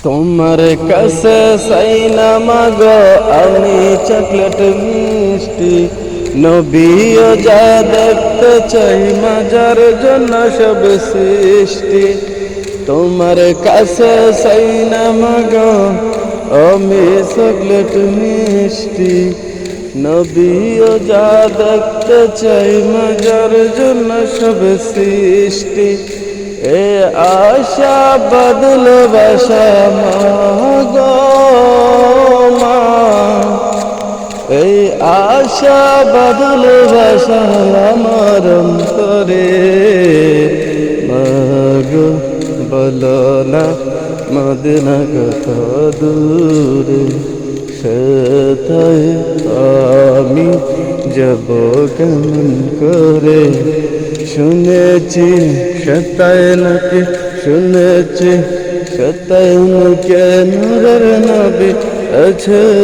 তোমার কাছে চাই না মাগো আমি চকলেট মিষ্টি, নবীও যা দেখতে চাই মাজার জন্য সব সৃষ্টি। তোমার কাছে চাই না মাগো আমি চকলেট মিষ্টি, নবীও যা দেখতে চাই মাজার জন্য সব সৃষ্টি। এ আশা বদল বাসা মাগো মা, এই আশা বদল বাসা আমার অন্তরে মাগো। বলো না মদিনা কত দূরে, সেথায় আমি যাব কেমন করে। শুনেছি সেথায় নাকি, শুনেছি সেথায় নাকি নূরের নবী আছে।